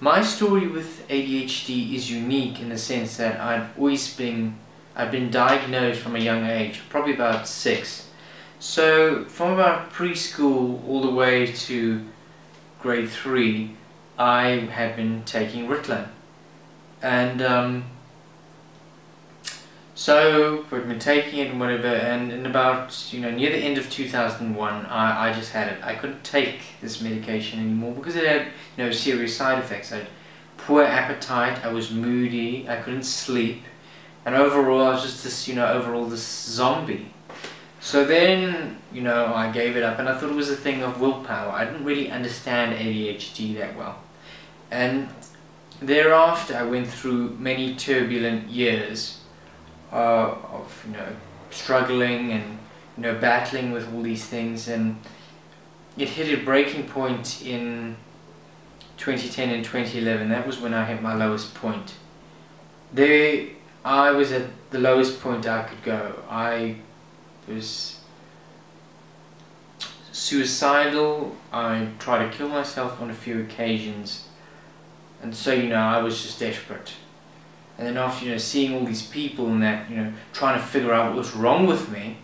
My story with ADHD is unique in the sense that I've been diagnosed from a young age, probably about 6. So from about preschool all the way to grade 3, I had been taking Ritalin. And so I've been taking it and whatever, and in about, near the end of 2001, I just had it. I couldn't take this medication anymore because it had, serious side effects. I had poor appetite, I was moody, I couldn't sleep, and overall I was just this zombie. So then, I gave it up, and I thought it was a thing of willpower. I didn't really understand ADHD that well. And thereafter I went through many turbulent years of struggling and battling with all these things, and it hit a breaking point in 2010 and 2011. That was when I hit my lowest point. There I was at the lowest point I could go. I was suicidal. I tried to kill myself on a few occasions, and so I was just desperate. And then after seeing all these people and that, trying to figure out what was wrong with me,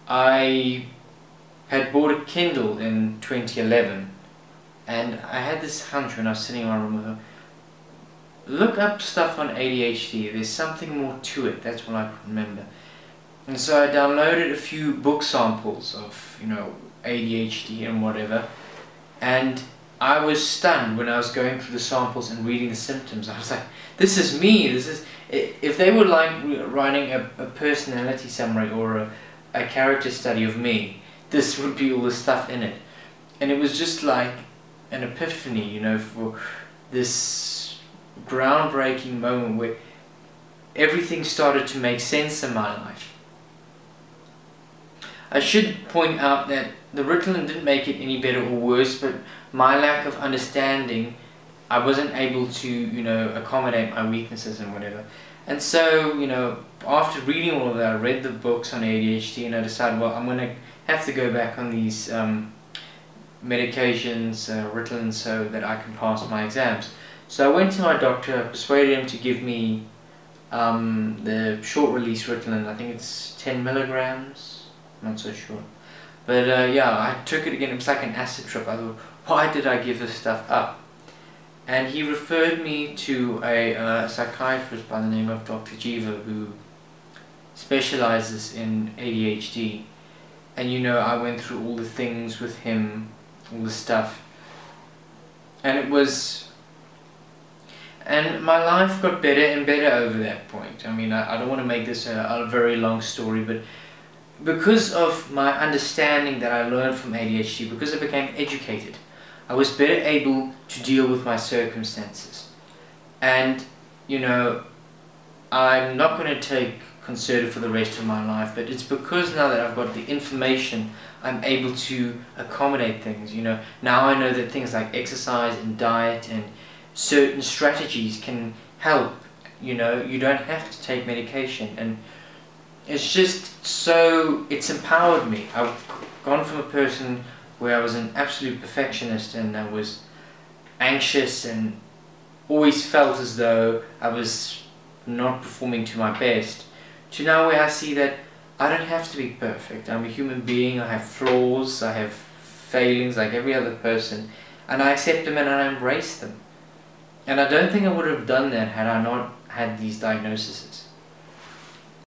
I had bought a Kindle in 2011, and I had this hunch when I was sitting in my room with her, look up stuff on ADHD, there's something more to it. That's what I could remember. And so I downloaded a few book samples of ADHD and whatever, and I was stunned when I was going through the samples and reading the symptoms. I was like, this is me. This is, if they were like writing a personality summary or a character study of me, this would be all the stuff in it. And it was just like an epiphany, for this groundbreaking moment where everything started to make sense in my life. I should point out that the Ritalin didn't make it any better or worse, but my lack of understanding, I wasn't able to, accommodate my weaknesses and whatever. And so, after reading all of that, I read the books on ADHD, and I decided, well, I'm going to have to go back on these medications, Ritalin, so that I can pass my exams. So I went to my doctor, persuaded him to give me the short-release Ritalin. I think it's 10 milligrams, I'm not so sure. But yeah, I took it again. It was like an acid trip. I thought, why did I give this stuff up? And he referred me to a psychiatrist by the name of Dr. Jiva, who specializes in ADHD. And I went through all the things with him, all the stuff. And my life got better and better over that point. I mean, I don't want to make this a very long story, but because of my understanding that I learned from ADHD, because I became educated, I was better able to deal with my circumstances. And, I'm not going to take Concerta for the rest of my life, but it's because now that I've got the information, I'm able to accommodate things. Now I know that things like exercise and diet and certain strategies can help. You don't have to take medication, and it's just so, it's empowered me. I've gone from a person where I was an absolute perfectionist and I was anxious and always felt as though I was not performing to my best, to now where I see that I don't have to be perfect. I'm a human being, I have flaws, I have failings like every other person, and I accept them and I embrace them. And I don't think I would have done that had I not had these diagnoses.